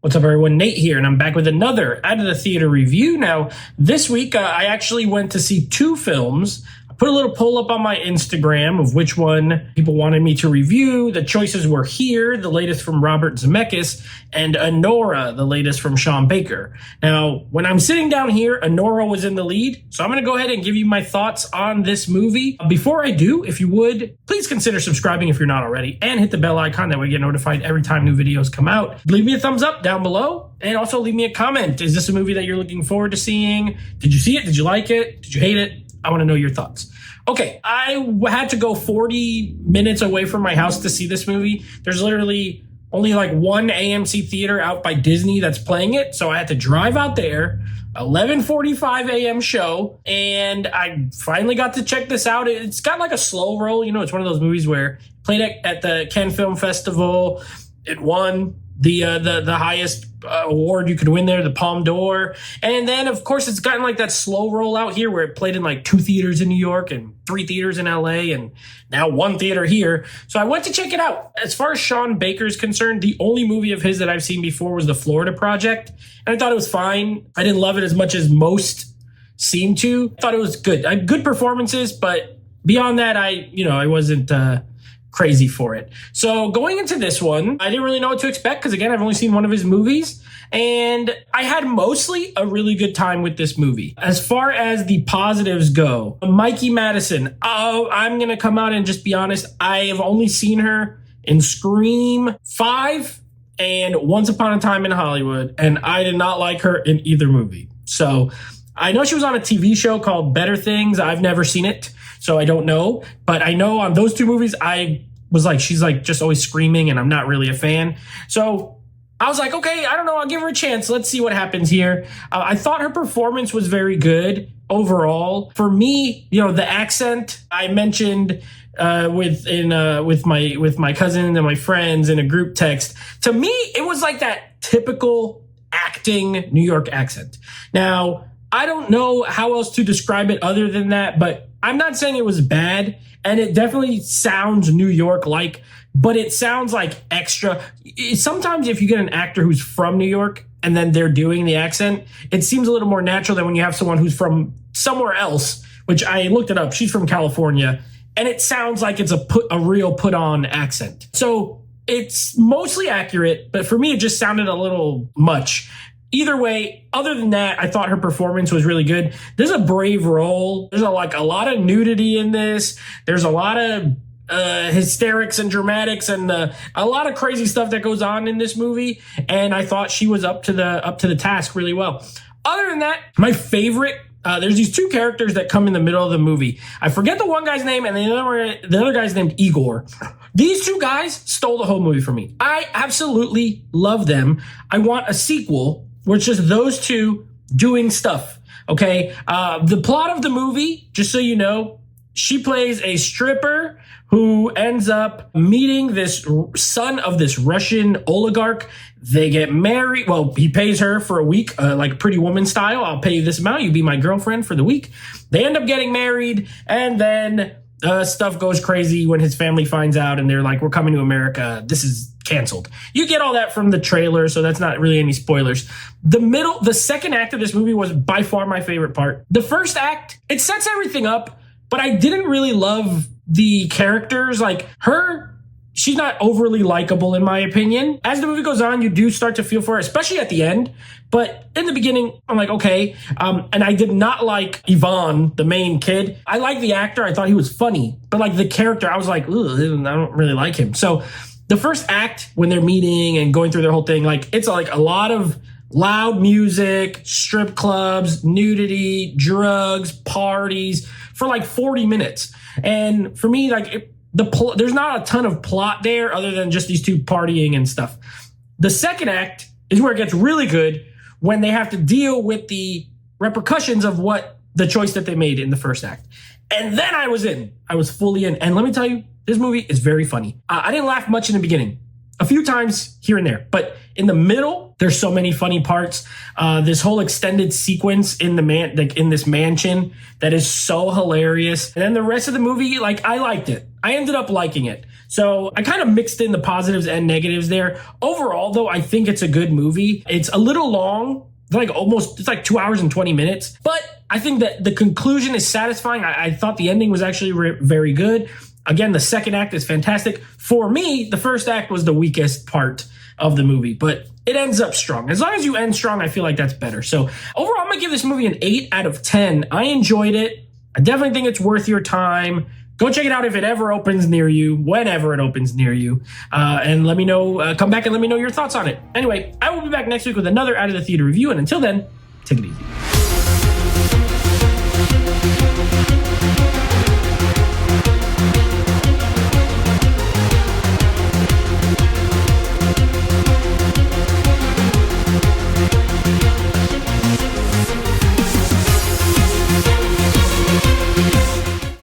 What's up, everyone? Nate here, and I'm back with another Out of the Theater review. Now, this week, I actually went to see two films. I put a little poll up on my Instagram of which one people wanted me to review. The choices were Here, the latest from Robert Zemeckis, and Anora, the latest from Sean Baker. Now, when I'm sitting down here, Anora was in the lead, so I'm going to go ahead and give you my thoughts on this movie. Before I do, if you would, please consider subscribing if you're not already, and hit the bell icon. That way you get notified every time new videos come out. Leave me a thumbs up down below, and also leave me a comment. Is this a movie that you're looking forward to seeing? Did you see it? Did you like it? Did you hate it? I want to know your thoughts. Okay, I had to go 40 minutes away from my house to see this movie. There's literally only like one AMC theater out by Disney that's playing it, so I had to drive out there. 11:45 a.m. show, and I finally got to check this out. It's got like a slow roll. You know, it's one of those movies where played at the Cannes Film Festival. It won the highest award you could win there, the Palme d'Or. And then, of course, it's gotten like that slow roll out here where it played in like 2 theaters in New York and 3 theaters in LA and now 1 theater here. So I went to check it out. As far as Sean Baker is concerned, the only movie of his that I've seen before was The Florida Project. And I thought it was fine. I didn't love it as much as most seem to. I thought it was good. Good performances, but beyond that, I wasn't crazy for it. So going into this one, I didn't really know what to expect because, again, I've only seen one of his movies, and I had mostly a really good time with this movie. As far as the positives go, Mikey Madison, I'm going to come out and just be honest. I have only seen her in Scream 5 and Once Upon a Time in Hollywood, and I did not like her in either movie. So I know she was on a TV show called Better Things. I've never seen it, so I don't know. But I know on those 2 movies, I was like, she's like just always screaming, and I'm not really a fan. So I was like, okay, I don't know. I'll give her a chance. Let's see what happens here. I thought her performance was very good overall. For me, the accent I mentioned with my cousin and my friends in a group text. To me, it was like that typical acting New York accent. Now, I don't know how else to describe it other than that, but I'm not saying it was bad, and it definitely sounds New York-like, but it sounds like extra. Sometimes if you get an actor who's from New York and then they're doing the accent, it seems a little more natural than when you have someone who's from somewhere else, which I looked it up. She's from California, and it sounds like it's a real put-on accent. So it's mostly accurate, but for me, it just sounded a little much. Either way, other than that, I thought her performance was really good. There's a brave role. There's a lot of nudity in this. There's a lot of hysterics and dramatics and a lot of crazy stuff that goes on in this movie. And I thought she was up to the task really well. Other than that, my favorite. There's these 2 characters that come in the middle of the movie. I forget the one guy's name, and the other guy's named Igor. These 2 guys stole the whole movie for me. I absolutely love them. I want a sequel where it's just those 2 doing stuff. Okay. The plot of the movie, just so you know, she plays a stripper who ends up meeting this son of this Russian oligarch. They get married. Well, he pays her for a week, like Pretty Woman style. I'll pay you this amount. You be my girlfriend for the week. They end up getting married, and then stuff goes crazy when his family finds out, and they're like, we're coming to America. This is canceled. You get all that from the trailer, so that's not really any spoilers. The second act of this movie was by far my favorite part. The first act, it sets everything up, but I didn't really love the characters. Like her, she's not overly likable in my opinion. As the movie goes on, you do start to feel for her, especially at the end. But in the beginning, I'm like, okay. And I did not like Ivan, the main kid. I like the actor. I thought he was funny. But like the character, I was like, ugh, I don't really like him. So the first act, when they're meeting and going through their whole thing, like it's like a lot of loud music, strip clubs, nudity, drugs, parties for like 40 minutes. And for me, like there's not a ton of plot there other than just these 2 partying and stuff. The second act is where it gets really good, when they have to deal with the repercussions of what the choice that they made in the first act. And then I was in. I was fully in. And let me tell you, this movie is very funny. I didn't laugh much in the beginning. A few times here and there. But in the middle, there's so many funny parts. This whole extended sequence in in this mansion that is so hilarious. And then the rest of the movie, like I liked it. I ended up liking it. So I kind of mixed in the positives and negatives there. Overall, though, I think it's a good movie. It's a little long, it's like 2 hours and 20 minutes. But I think that the conclusion is satisfying. I thought the ending was actually very good. Again, the second act is fantastic. For me, the first act was the weakest part of the movie, but it ends up strong. As long as you end strong, I feel like that's better. So overall, I'm going to give this movie an 8 out of 10. I enjoyed it. I definitely think it's worth your time. Go check it out if it ever opens near you, whenever it opens near you. And let me know, come back and let me know your thoughts on it. Anyway, I will be back next week with another Out of the Theater review. And until then, take it easy.